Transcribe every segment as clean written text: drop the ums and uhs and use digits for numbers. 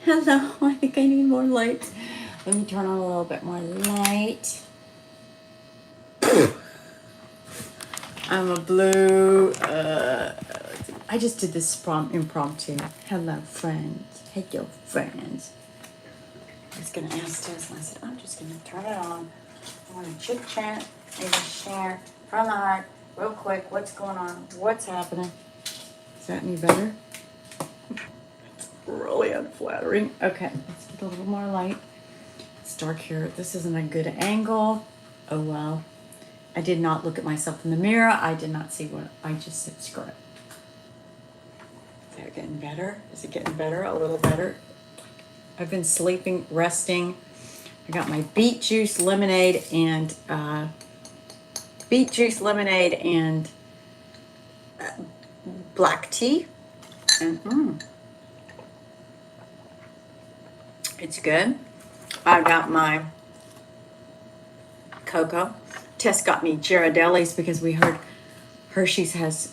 Hello, I think I need more light. Let me turn on a little bit more light. I'm a blue. I just did this impromptu. Hello, friends. Hello, friends. I was going to ask Tesla. I said, I'm just going to turn it on. I want to chit chat, maybe share from the heart, real quick. What's going on? What's happening? Is that any better? Really unflattering. Okay, let's get a little more light. It's dark here. This isn't a good angle. Oh well. I did not look at myself in the mirror. I did not see what I just said. Screw it. Is that getting better? Is it getting better? A little better? I've been sleeping, resting. I got my beet juice lemonade and black tea. And it's good. I got my cocoa. Tess got me Ghirardelli's because we heard Hershey's has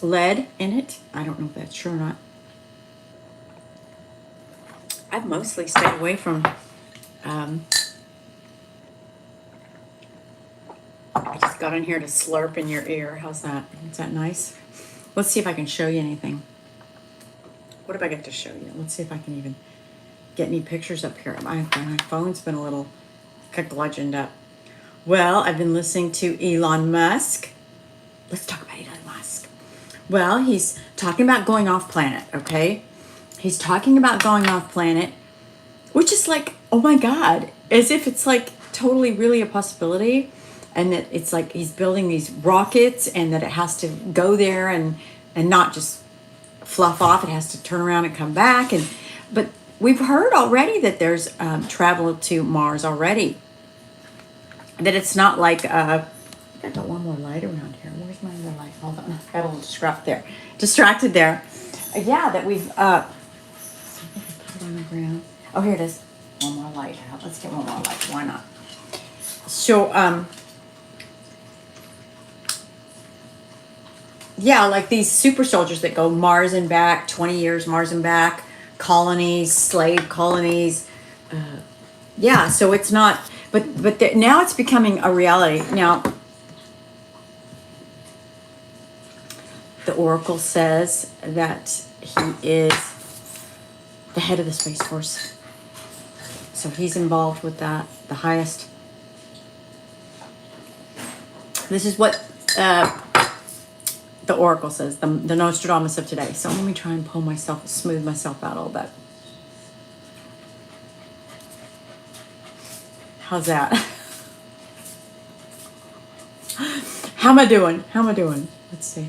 lead in it. I don't know if that's true or not. I've mostly stayed away from. I just got in here to slurp in your ear. How's that? Is that nice? Let's see if I can show you anything. What do I get to show you? Let's see if I can even get any pictures up here. My phone's been a little bludgeoned up. Well, I've been listening to Elon Musk. Let's talk about Elon Musk. Well, he's talking about going off planet, okay? He's talking about going off planet, which is like, oh my God, as if it's like totally really a possibility. And that it's like he's building these rockets and that it has to go there and not just fluff off. It has to turn around and come back. But we've heard already that there's travel to Mars already. That it's not like, I got one more light around here. Where's my other light? Hold on. I got a little distracted there. Yeah, that we've, put it on the ground. Oh, here it is. One more light. Let's get one more light. Why not? So, yeah, like these super soldiers that go Mars and back, 20 years Mars and back, colonies, slave colonies. Yeah, so it's not, but now it's becoming a reality. Now, the Oracle says that he is the head of the Space Force. So he's involved with that, the highest. This is what the Oracle says, the Nostradamus of today. So let me try and smooth myself out a little bit. How's that? How am I doing? Let's see.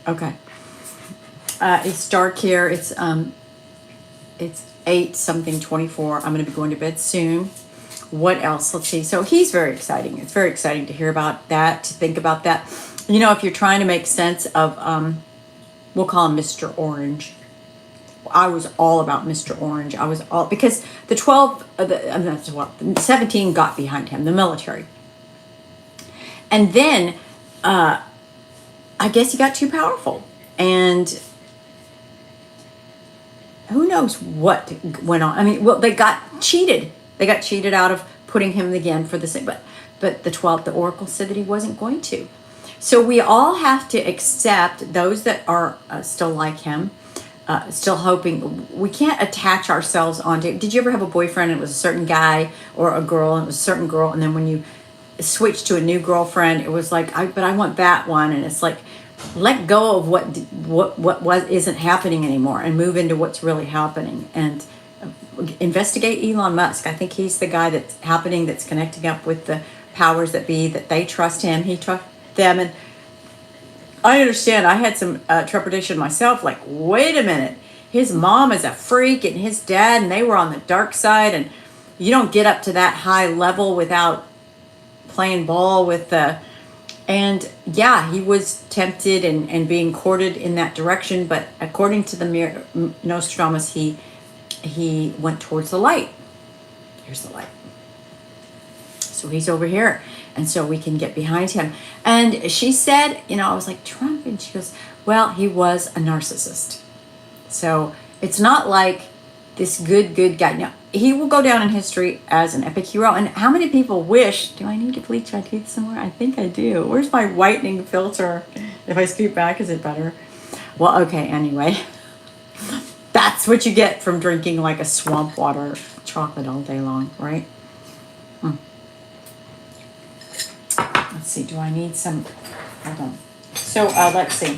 Okay. It's dark here. It's 8:24. I'm going to be going to bed soon. What else? Let's see. So he's very exciting. It's very exciting to hear about that, to think about that. You know, if you're trying to make sense of, we'll call him Mr. Orange. I was all about Mr. Orange. Because the 17 got behind him, the military. And then, I guess he got too powerful. And who knows what went on. I mean, well, they got cheated. They got cheated out of putting him again for the same. But the Oracle said that he wasn't going to. So we all have to accept those that are still like him, still hoping. We can't attach ourselves onto. Did you ever have a boyfriend and it was a certain guy, or a girl and it was a certain girl, and then when you switched to a new girlfriend, it was like, but I want that one, and it's like, let go of what isn't happening anymore and move into what's really happening, and investigate Elon Musk. I think he's the guy that's happening, that's connecting up with the powers that be, that they trust him, he trusts them. And I understand, I had some trepidation myself, like, wait a minute, his mom is a freak and his dad, and they were on the dark side, and you don't get up to that high level without playing ball with the. And yeah, he was tempted and being courted in that direction, but according to the Nostradamus, he went towards the light. Here's the light. So he's over here, and so we can get behind him. And she said, I was like, Trump, and she goes, well, he was a narcissist. So it's not like this good guy. Now, he will go down in history as an epic hero. And how many people wish, do I need to bleach my teeth somewhere? I think I do. Where's my whitening filter? If I scoot back, is it better? Well, okay, anyway. That's what you get from drinking like a swamp water chocolate all day long, right? Let's see, do I need some, hold on. So, let's see.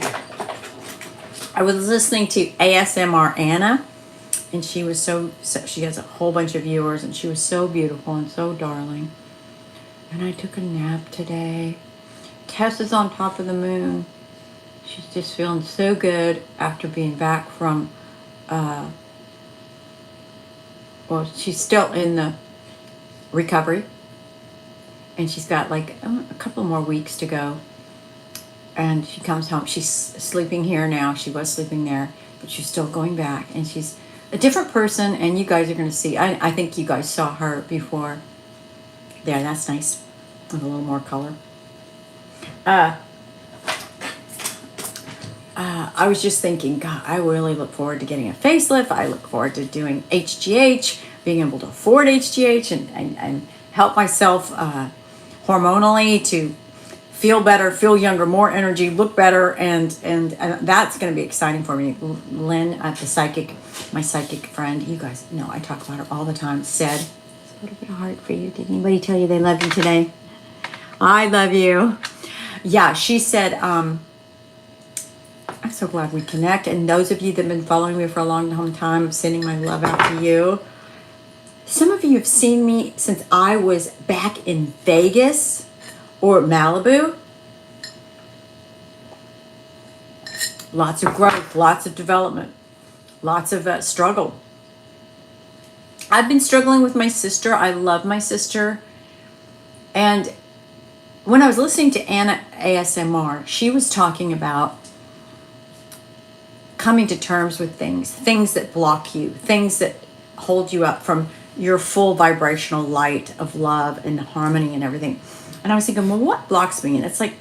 I was listening to ASMR Anna, and she was so, she has a whole bunch of viewers, and she was so beautiful and so darling. And I took a nap today. Tess is on top of the moon. She's just feeling so good after being back from, well, she's still in the recovery. And she's got like a couple more weeks to go. And she comes home. She's sleeping here now. She was sleeping there, but she's still going back. And she's a different person, and you guys are going to see. I think you guys saw her before. There, that's nice. With a little more color. I was just thinking, God, I really look forward to getting a facelift. I look forward to doing HGH, being able to afford HGH and help myself hormonally to feel better, feel younger, more energy, look better, and that's going to be exciting for me. Lynn at the psychic, my psychic friend, you guys know I talk about her all the time, said, a little bit of heart for you. Did anybody tell you they love you today? I love you. Yeah, she said, I'm so glad we connect. And those of you that have been following me for a long time, I'm sending my love out to you. Some of you have seen me since I was back in Vegas or Malibu. Lots of growth, lots of development, lots of struggle. I've been struggling with my sister. I love my sister. And when I was listening to Anna ASMR, she was talking about coming to terms with things that block you, things that hold you up from your full vibrational light of love and harmony and everything. And I was thinking, well, what blocks me? And it's like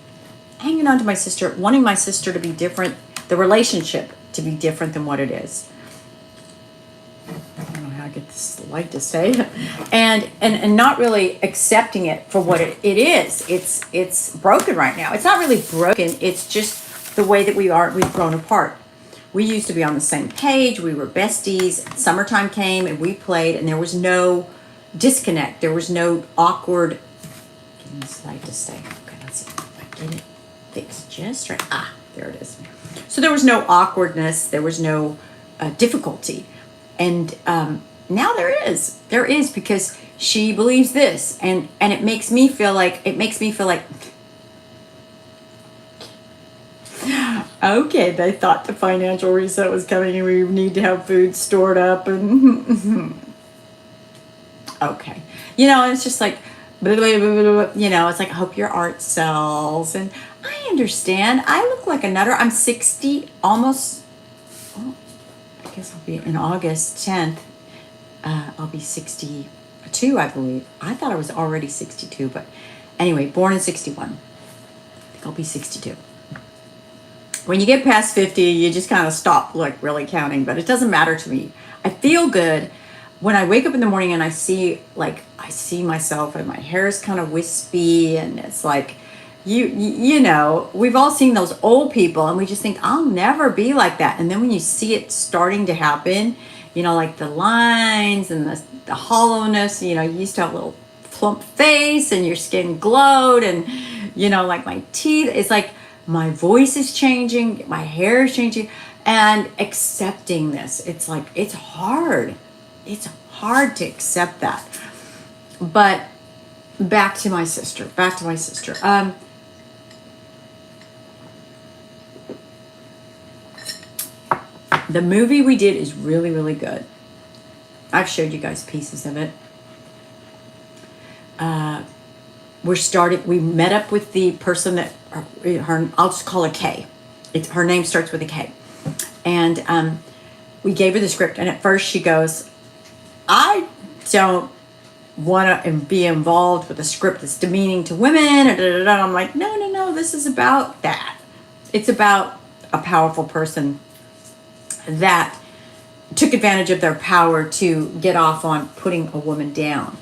hanging on to my sister, wanting my sister to be different, the relationship to be different than what it is. I don't know how I get this light to stay. And not really accepting it for what it is. It's broken right now. It's not really broken. It's just the way that we've grown apart. We used to be on the same page. We were besties. Summertime came and we played, and there was no disconnect. There was no awkward. Give me this light to stay. Okay, let's see if I get it fixed just right. Ah, there it is. So there was no awkwardness. There was no difficulty, and now there is. There is, because she believes this, and it makes me feel like okay, they thought the financial reset was coming and we need to have food stored up and okay. You know, it's just like, blah, blah, blah, blah, blah. You know, it's like, I hope your art sells. And I understand. I look like a nutter. I'm 60, almost, oh, I guess I'll be in August 10th. I'll be 62, I believe. I thought I was already 62, but anyway, born in 61. I think I'll be 62. When you get past 50, you just kind of stop like really counting, but it doesn't matter to me. I feel good when I wake up in the morning and I see myself and my hair is kind of wispy, and it's like, you know, we've all seen those old people and we just think, I'll never be like that. And then when you see it starting to happen, you know, like the lines and the hollowness, you know, you used to have a little plump face and your skin glowed, and, you know, like my teeth, it's like, my voice is changing, my hair is changing, and accepting this. It's like, it's hard. It's hard to accept that. But back to my sister. The movie we did is really, really good. I've showed you guys pieces of it. We met up with the person that, I'll just call her Kay. Her name starts with a K. And we gave her the script, and at first she goes, I don't want to be involved with a script that's demeaning to women. And I'm like, no, this is about that. It's about a powerful person that took advantage of their power to get off on putting a woman down.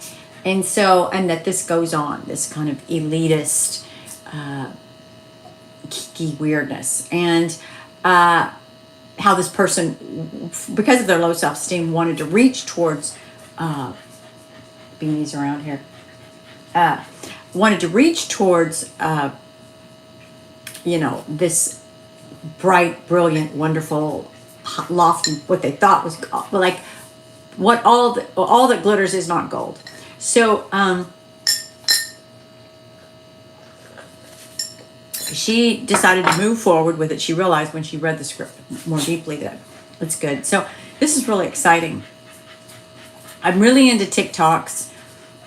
And so, and that this goes on, this kind of elitist, geeky weirdness. And how this person, because of their low self-esteem, wanted to reach towards beanies around here, wanted to reach towards, this bright, brilliant, wonderful, lofty, what they thought was like what all that glitters is not gold. So she decided to move forward with it. She realized when she read the script more deeply that it's good. So this is really exciting. I'm really into TikToks.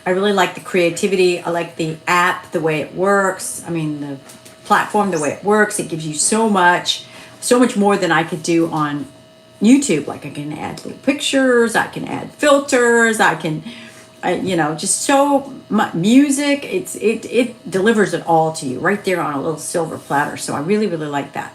I really like the creativity. I like the app, the way it works. I mean, the platform, the way it works. It gives you so much more than I could do on YouTube. Like I can add little pictures, I can add filters, I can, just so much music. It delivers it all to you right there on a little silver platter. So I really, really like that.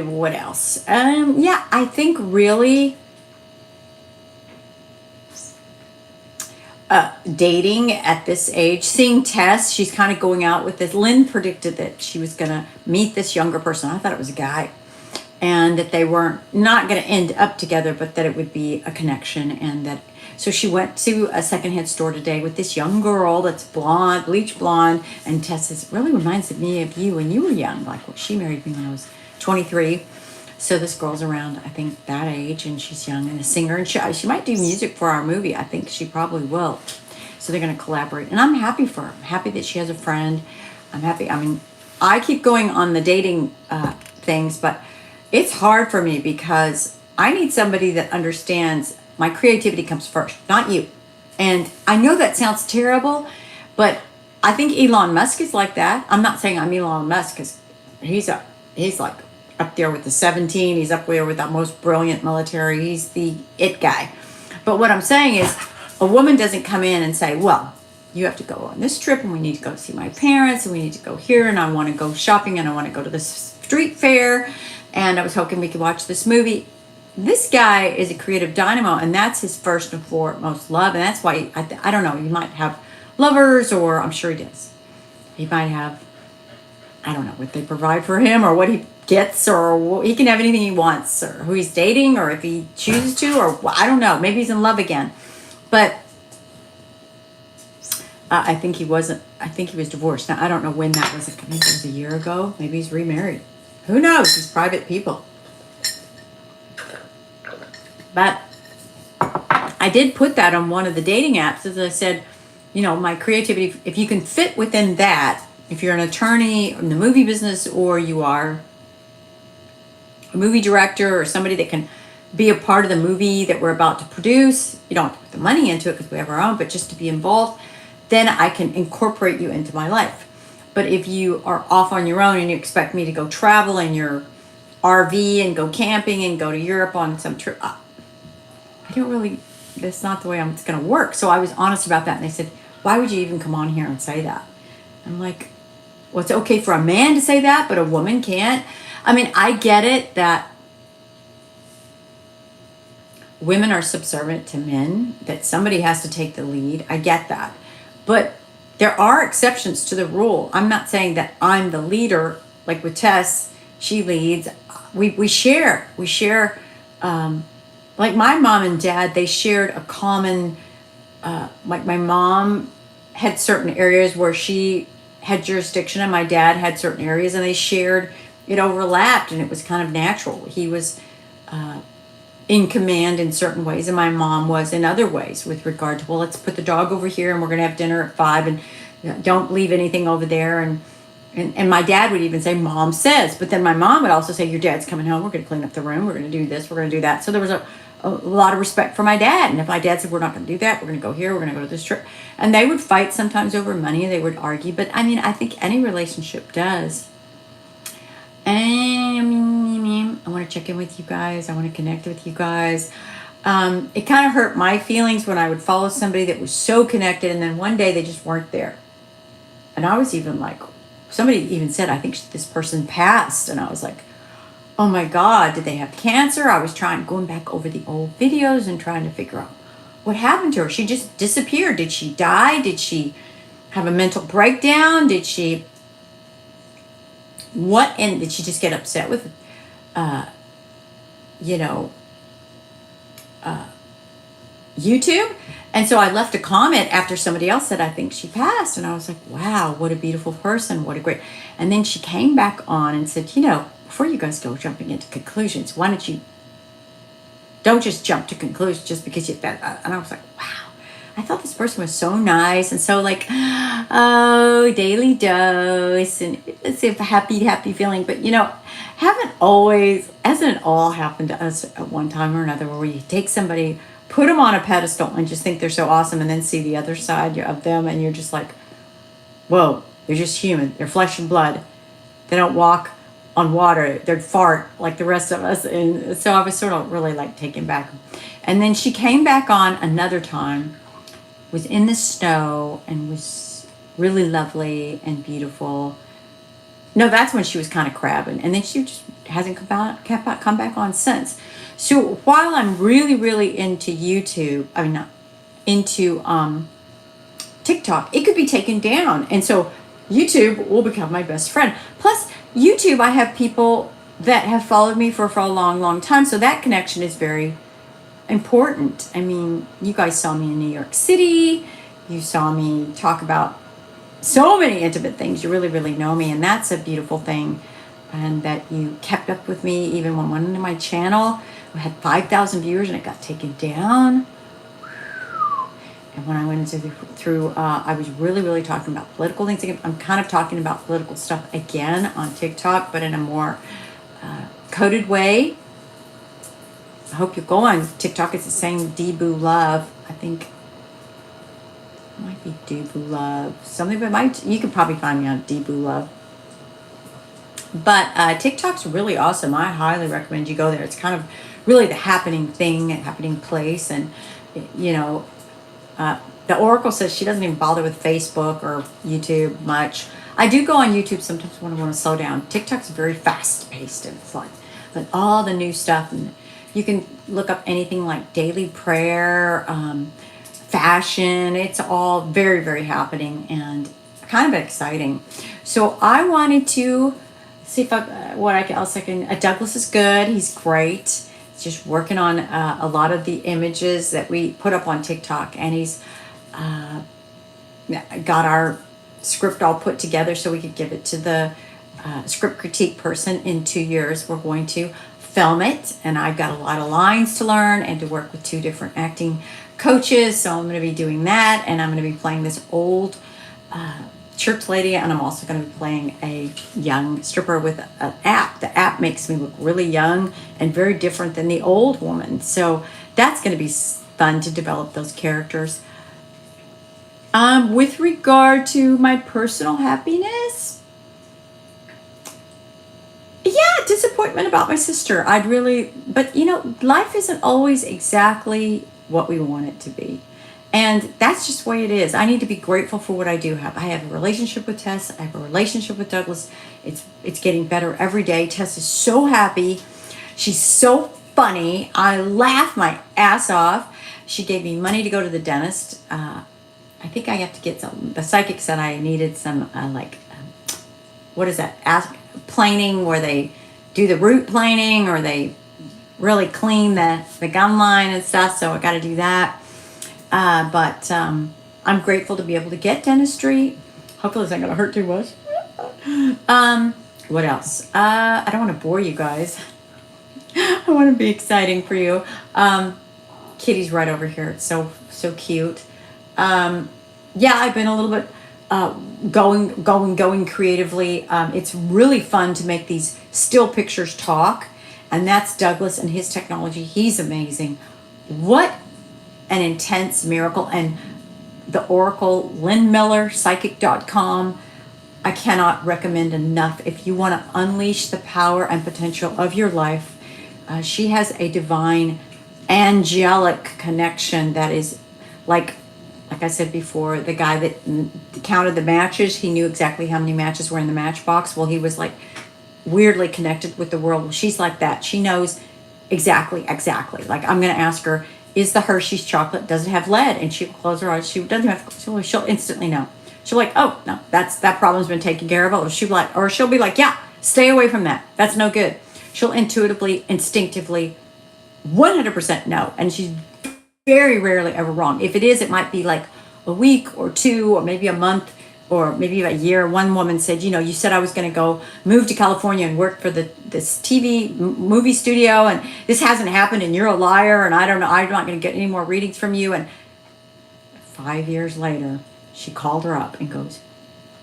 What else? Yeah, I think really dating at this age, seeing Tess, she's kind of going out with this. Lynn predicted that she was going to meet this younger person. I thought it was a guy. And that they weren't not going to end up together, but that it would be a connection. And that, so she went to a secondhand store today with this young girl that's blonde, bleach blonde. And Tess says, it really reminds me of you when you were young. Like, well, she married me when I was 23. So this girl's around, I think, that age, and she's young and a singer. And she might do music for our movie. I think she probably will. So they're going to collaborate. And I'm happy for her. I'm happy that she has a friend. I'm happy. I mean, I keep going on the dating things, but it's hard for me because I need somebody that understands my creativity comes first, not you. And I know that sounds terrible, but I think Elon Musk is like that. I'm not saying I'm Elon Musk because he's like up there with the 17. He's up there with the most brilliant military. He's the it guy. But what I'm saying is a woman doesn't come in and say, well, you have to go on this trip and we need to go see my parents and we need to go here and I want to go shopping and I want to go to this street fair and I was hoping we could watch this movie. This guy is a creative dynamo and that's his first and foremost love. And that's why, I don't know, he might have lovers or I'm sure he does. He might have, I don't know, what they provide for him or what he gets or he can have anything he wants or who he's dating or if he chooses to or I don't know. Maybe he's in love again. But I think he was divorced. Now, I don't know when that was. Maybe it was a year ago. Maybe he's remarried. Who knows? These private people. But I did put that on one of the dating apps. As I said, my creativity, if you can fit within that, if you're an attorney in the movie business or you are a movie director or somebody that can be a part of the movie that we're about to produce, you don't have to put the money into it because we have our own, but just to be involved, then I can incorporate you into my life. But if you are off on your own and you expect me to go travel in your RV and go camping and go to Europe on some trip, that's not the way it's going to work. So I was honest about that. And they said, why would you even come on here and say that? I'm like, well, it's okay for a man to say that, but a woman can't. I mean, I get it that women are subservient to men, that somebody has to take the lead. I get that. But there are exceptions to the rule. I'm not saying that I'm the leader, like with Tess, she leads. We share. Like my mom and dad, they shared a common, like my mom had certain areas where she had jurisdiction and my dad had certain areas and they shared, it overlapped and it was kind of natural. He was in command in certain ways and my mom was in other ways with regard to, well, let's put the dog over here and we're going to have dinner at 5 and don't leave anything over there. And my dad would even say, Mom says, but then my mom would also say, your dad's coming home. We're going to clean up the room. We're going to do this. We're going to do that. So there was a lot of respect for my dad. And if my dad said, we're not going to do that, we're going to go here, we're going to go to this trip. And they would fight sometimes over money. They would argue. But I mean, I think any relationship does. And I want to check in with you guys. I want to connect with you guys. It kind of hurt my feelings when I would follow somebody that was so connected and then one day they just weren't there. And I was even like, somebody even said, I think this person passed. And I was like, oh my God, did they have cancer? I was going back over the old videos and trying to figure out what happened to her. She just disappeared. Did she die? Did she have a mental breakdown? Did she, and did she just get upset with, you know, YouTube? And so I left a comment after somebody else said, I think she passed. And I was like, wow, what a beautiful person. What a great. And then she came back on and said, before you guys go jumping into conclusions, why don't just jump to conclusions just because and I was like, wow, I thought this person was so nice and so like, oh, daily dose. And it's a happy feeling. But, hasn't it all happened to us at one time or another where you take somebody, put them on a pedestal and just think they're so awesome and then see the other side of them and you're just like, whoa, they're just human. They're flesh and blood. They don't walk on water. They'd fart like the rest of us. And so I was sort of really like taken back. And then she came back on another time, was in the snow and was really lovely and beautiful. No, that's when she was kind of crabbing. And then she just hasn't come back on since. So while I'm really, really into YouTube, not into TikTok, it could be taken down. And so YouTube will become my best friend. Plus, YouTube, I have people that have followed me for a long, long time. So that connection is very important. You guys saw me in New York City. You saw me talk about so many intimate things. You really, really know me. And that's a beautiful thing. And that you kept up with me even when I went into my channel. I had 5,000 viewers and it got taken down. And when I went through, I was really, really talking about political things. I'm kind of talking about political stuff again on TikTok, but in a more coded way. I hope you go on TikTok. It's the same Debu Love. I think it might be Debu Love. Something, but you can probably find me on Debu Love. But TikTok's really awesome. I highly recommend you go there. It's kind of really the happening place. And, the Oracle says she doesn't even bother with Facebook or YouTube much. I do go on YouTube sometimes when I want to slow down. TikTok's very fast-paced and fun. But all the new stuff, and you can look up anything like daily prayer, fashion. It's all very, very happening and kind of exciting. So I wanted to see if what else I can. Douglas is good. He's great. He's just working on a lot of the images that we put up on TikTok, and he's got our script all put together so we could give it to the script critique person in 2 years. We're going to film it, and I've got a lot of lines to learn and to work with 2 different acting coaches. So I'm going to be doing that, and I'm going to be playing this old church lady, and I'm also going to be playing a young stripper with an app. The app makes me look really young and very different than the old woman. So that's going to be fun to develop those characters. With regard to my personal happiness, yeah, disappointment about my sister. But life isn't always exactly what we want it to be. And that's just the way it is. I need to be grateful for what I do have. I have a relationship with Tess. I have a relationship with Douglas. It's getting better every day. Tess is so happy. She's so funny. I laugh my ass off. She gave me money to go to the dentist. I think I have to get some. The psychic said I needed some, what is that? Planing, where they do the root planing, or they really clean the gum line and stuff. So I got to do that. But I'm grateful to be able to get dentistry. Hopefully it's not going to hurt too much. What else? I don't want to bore you guys. I want to be exciting for you. Kitty's right over here. It's so cute. Yeah, I've been a little bit going creatively. It's really fun to make these still pictures talk. And that's Douglas and his technology. He's amazing. What an intense miracle. And the Oracle, Lynn Miller, psychic.com. I cannot recommend enough. If you want to unleash the power and potential of your life, she has a divine angelic connection that is like like I said before, the guy that counted the matches, he knew exactly how many matches were in the matchbox. Well, he was like weirdly connected with the world. Well, she's like that. She knows exactly. Like I'm going to ask her, is the Hershey's chocolate, does it have lead? And she'll close her eyes. She doesn't have, she'll instantly know. She'll be like, oh, no, that problem's been taken care of. Or she'll be like, yeah, stay away from that. That's no good. She'll intuitively, instinctively, 100% know. And she's very rarely ever wrong. If it is, it might be like a week or two, or maybe a month, or maybe a year. One woman said, you said I was going to go move to California and work for this TV movie studio, and this hasn't happened, and you're a liar, and I don't know, I'm not going to get any more readings from you. And 5 years later, she called her up and goes,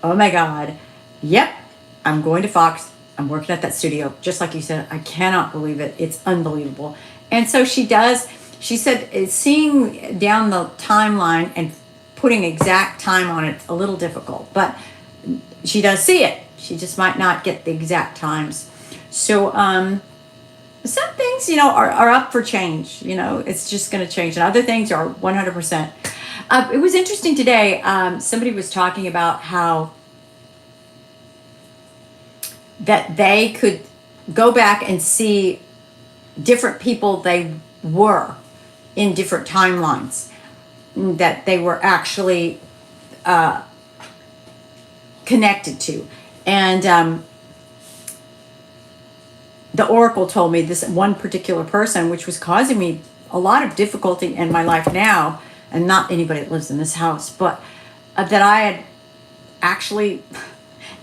oh my God, yep, I'm going to Fox. I'm working at that studio. Just like you said, I cannot believe it. It's unbelievable. And so she does. She said seeing down the timeline and putting exact time on it a little difficult, but she does see it. She just might not get the exact times. So some things, are up for change. It's just going to change, and other things are 100%. It was interesting today. Somebody was talking about how that they could go back and see different people they were in different timelines, that they were actually connected to. And the oracle told me this one particular person, which was causing me a lot of difficulty in my life now, and not anybody that lives in this house, but that I had actually,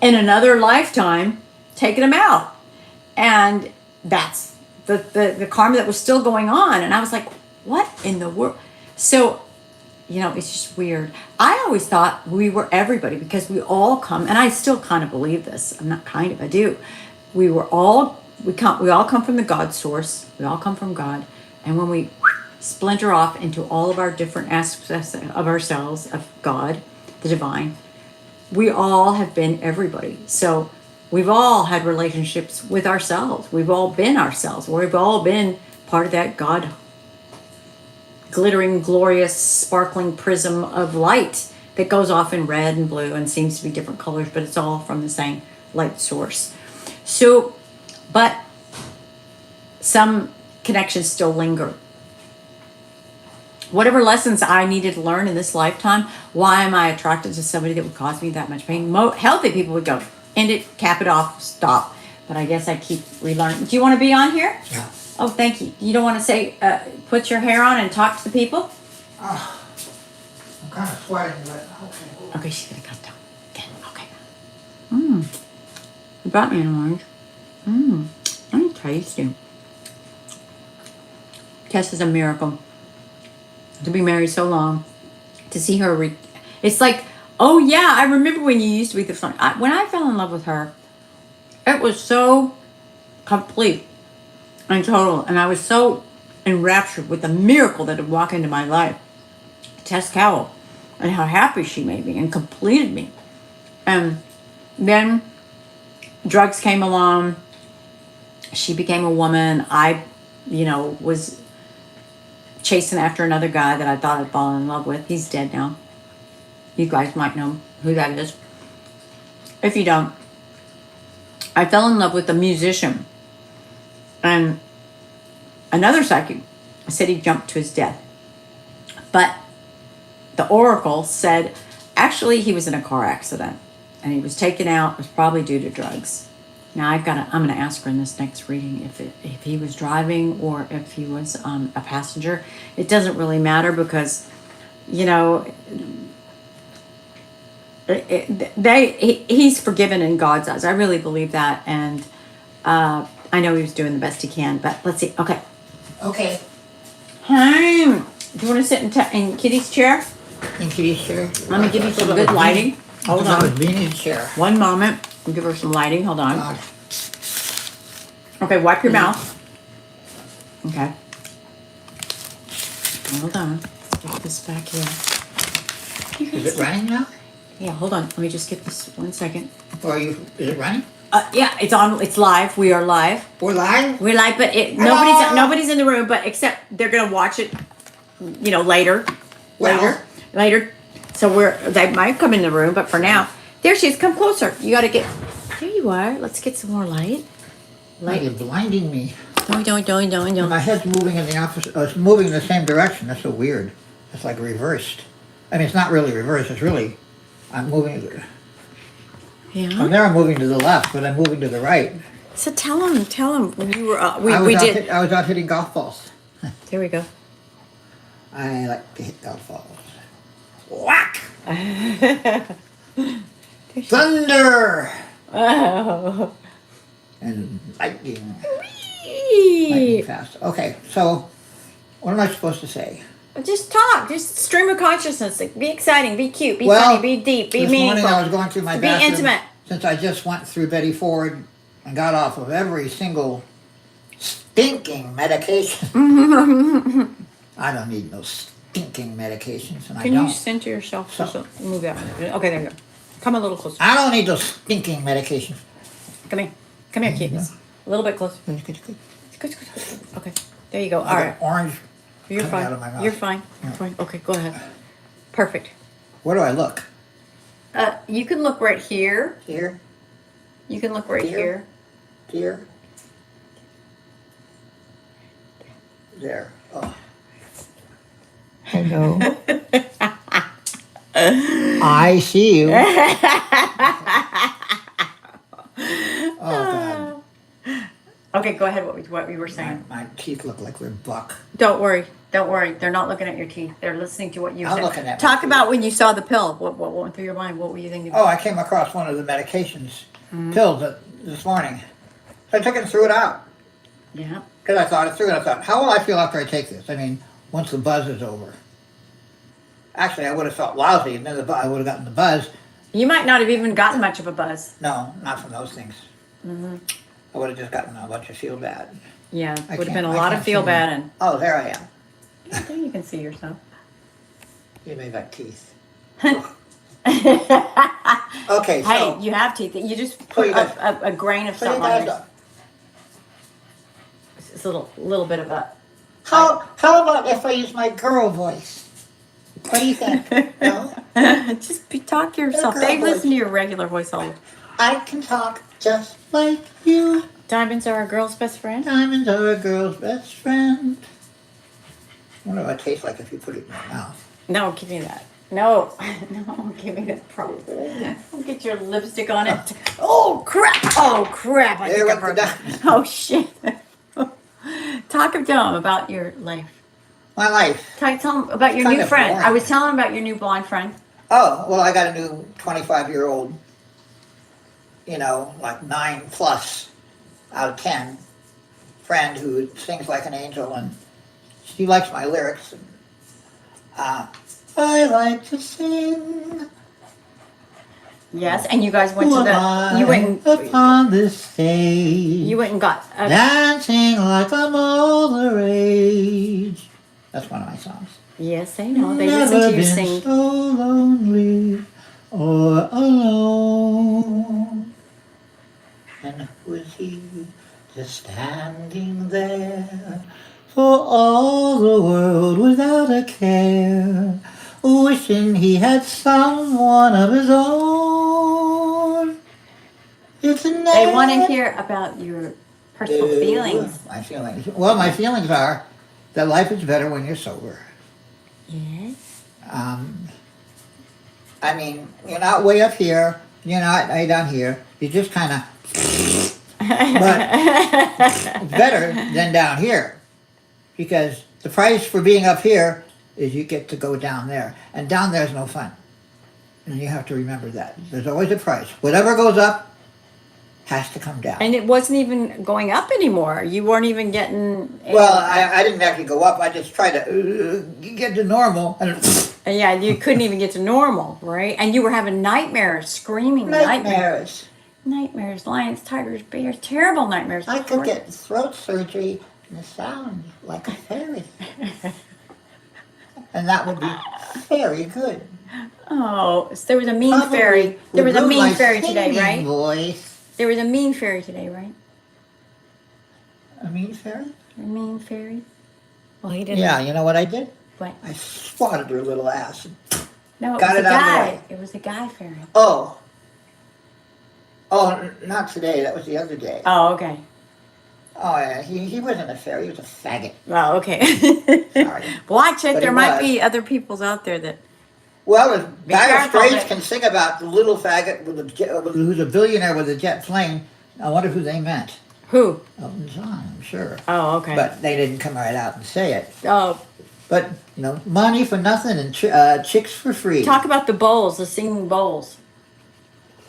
in another lifetime, taken him out. And that's the karma that was still going on. And I was like, what in the world? So, it's just weird. I always thought we were everybody, because we all come, and I still kind of believe this. I'm not kind of, I do. We all come from the God source. We all come from God. And when we splinter off into all of our different aspects of ourselves, of God, the divine, we all have been everybody. So we've all had relationships with ourselves. We've all been ourselves. We've all been part of that God glittering, glorious, sparkling prism of light that goes off in red and blue and seems to be different colors, but it's all from the same light source. So, but some connections still linger. Whatever lessons I needed to learn in this lifetime, why am I attracted to somebody that would cause me that much pain? Healthy people would go, end it, cap it off, stop. But I guess I keep relearning. Do you want to be on here? Yeah. Oh, thank you. You don't want to say, put your hair on and talk to the people? I'm kind of sweating, but okay. Okay, she's going to cut down. Again, okay. You brought me an orange. That's tasty. Tess is a miracle. To be married so long, to see her, it's like, oh yeah, I remember when you used to be the fun. When I fell in love with her, it was so complete and total, and I was so enraptured with the miracle that had walked into my life, Tess Cowell, and how happy she made me and completed me. And then drugs came along. She became a woman. I, was chasing after another guy that I thought I'd fallen in love with. He's dead now. You guys might know who that is. If you don't, I fell in love with a musician. And another psychic said he jumped to his death. But the oracle said, actually, he was in a car accident. And he was taken out. It was probably due to drugs. Now I'm going to ask her in this next reading if he was driving or if he was a passenger. It doesn't really matter, because, he's forgiven in God's eyes. I really believe that, and I know he was doing the best he can. But let's see. Okay. Okay. Hi. Do you want to sit in Kitty's chair? In Kitty's chair. Let me give you some good lighting. Hold on. Venus chair. One moment. I'll give her some lighting. Hold on. God. Okay, wipe your mouth. Okay. Hold on. Get this back here. Is it running now? Yeah, hold on. Let me just get this 1 second. Or is it running? Yeah, it's on. It's live. We are live. We're live? We're live, but nobody's in the room. But except they're gonna watch it. Later. Well. Later. So they might come in the room, but for now, there she is. Come closer. You got to get. There you are. Let's get some more light. Like you're blinding me. Don't. My head's moving in the opposite. It's moving in the same direction. That's so weird. It's like reversed. I mean, it's not really reversed. It's really. I'm moving. Yeah. I'm there. I'm moving to the left, but I'm moving to the right. So tell him when you were. I was out hitting golf balls. There we go. I like to hit golf balls. Whack! Thunder! Oh. And lightning. Lightning fast. Okay, so what am I supposed to say? Just talk. Just stream of consciousness. Like, be exciting. Be cute. Be Well, funny. Be deep. Be this meaningful. morning I was going through my be bathroom. intimate. Since I just went through Betty Ford and got off of every single stinking medication. I don't need no stinking medications, and Can I don't. you center yourself? So- Move that. Okay, there you go. Come a little closer. I don't need those stinking medications. Come here. Come here, cuteness. A little bit closer. Good. Okay. There you go. All I right. got orange. You're coming out fine. of my mouth. You're fine. Yeah. Fine. Okay, go ahead. Perfect. Where do I look? You can look right here. Here? You can look right Here? here. Here? There. Oh. Hello. I see you. Oh, God. Okay, go ahead. What you were saying. My teeth look like they're buck. Don't worry. Don't worry. They're not looking at your teeth. They're listening to what you I'm said. looking at my Talk teeth. about when you saw the pill. What went through your mind? What were you thinking? Oh, I came across one of the medications, pills this morning. So I took it and threw it out. Yeah. Because I thought it through, and I thought, how will I feel after I take this? I mean, once the buzz is over. Actually, I would have felt lousy, and then I would have gotten the buzz. You might not have even gotten much of a buzz. No, not from those things. I would have just gotten a bunch of feel bad. Yeah, I would have been a can't- I lot of can't feel see bad them. and Oh, there I am. there you can see yourself. You may have teeth. Okay, so. Hey, you have teeth. You just So put you guys- a grain of So you something on guys, yours. It's a little bit of a. how about if I use my girl voice? What do you think? No? Just talk to yourself. girl They voice. listen to your regular voice all. I can talk just like you. Diamonds are a girl's best friend. Diamonds are a girl's best friend. I wonder what it tastes like if you put it in your mouth. No, give me that. No, no, give me that. Don't get your lipstick on it. Oh crap! Oh crap! I There think I went the broke it. Oh shit! Talk to them about your life. My life. Tell them about your Kind new of friend. boring. I was telling them about your new blonde friend. Oh, well, I got a new 25-year-old, like 9+ out of 10 friend who sings like an angel, and she likes my lyrics. And, I like to sing. Yes, and you guys went to the. Upon this stage. You went and got. Dancing like I'm all the rage. That's one of my songs. Yes, I know. They Never listen to you been sing. so lonely or alone. And who is he just standing there for all the world without a care, wishing he had someone of his own? It's They want to hear about your personal feelings. My feelings. Well, my feelings are that life is better when you're sober. Yes. I mean, you're not way up here, you're not way down here, you're just kind of, but it's better than down here, because the price for being up here is you get to go down there, and down there's no fun, and you have to remember that. There's always a price. Whatever goes up has to come down. And it wasn't even going up anymore. You weren't even getting. Well, I didn't actually go up, I just tried to get to normal, and Yeah, you couldn't even get to normal, right? And you were having nightmares, screaming nightmares. Nightmares, lions, tigers, bears, terrible nightmares. I could get throat surgery and sound like a fairy. And that would be very good. Oh, so there was a mean Probably fairy. There would was a ruin mean my fairy today, singing right? Voice. There was a mean fairy today, right? A mean fairy? A mean fairy. Well, he didn't. Yeah, you know what I did? What? I swatted her little ass. No, it Got was it a out of the guy. way. It was a guy fairy. Oh. Oh, not today. That was the other day. Oh, okay. Oh, yeah. He wasn't a fairy. He was a faggot. Oh, okay. Sorry. Watch it. But There he might was. be other peoples out there that. Well, if Be Dire careful, Straits but- can sing about the little faggot who's a billionaire with a jet plane, I wonder who they meant. Who? Elton John, I'm sure. Oh, okay. But they didn't come right out and say it. Oh, But, money for nothing and chicks for free. talk about the bowls, the singing bowls.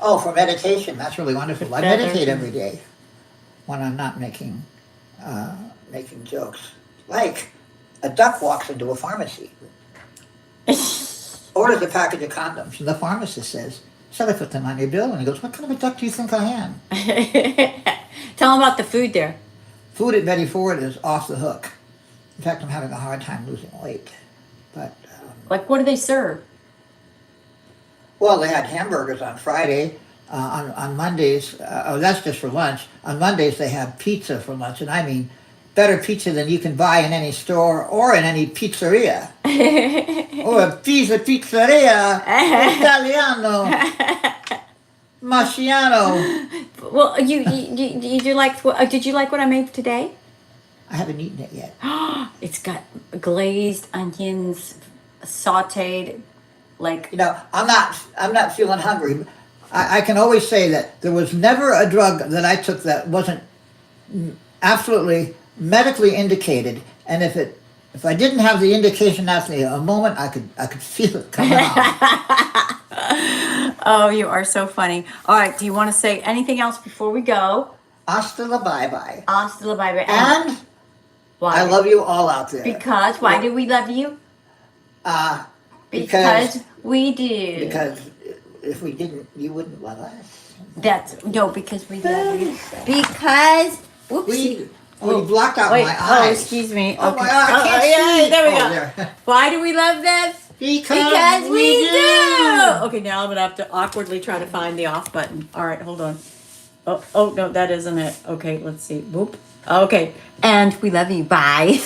Oh, for meditation. That's really wonderful. I Feathers meditate and- every day when I'm not making jokes. Like, a duck walks into a pharmacy, orders a package of condoms, and the pharmacist says, "Shall I put them on your bill?" And he goes, "What kind of a duck do you think I am?" Tell them about the food there. Food at Betty Ford is off the hook. In fact, I'm having a hard time losing weight. But, Like, what do they serve? well, they had hamburgers on Friday. On Mondays, that's just for lunch. On Mondays, they have pizza for lunch. And I mean, better pizza than you can buy in any store or in any pizzeria. Or a pizzeria Italiano, Marciano. Well, you liked what? Did you like what I made today? I haven't eaten it yet. It's got glazed onions, sautéed, like I'm not feeling hungry. I can always say that there was never a drug that I took that wasn't absolutely medically indicated, and if I didn't have the indication at a moment, I could feel it coming on. Oh, you are so funny. All right, do you want to say anything else before we go? Hasta la bye-bye. Hasta la bye bye. And why? I love you all out there. Because why do we love you? Because we do. Because if we didn't, you wouldn't love us. Because we love you. Because whoopsie. You blocked out Wait, my eyes. excuse me. Oh Okay. my God, I can't yeah, see. there we Oh, go. there. Why do we love them? Because we do. Okay, now I'm gonna have to awkwardly try to find the off button. All right, hold on. Oh no, that isn't it. Okay, let's see. Whoop. Okay, and we love you. Bye.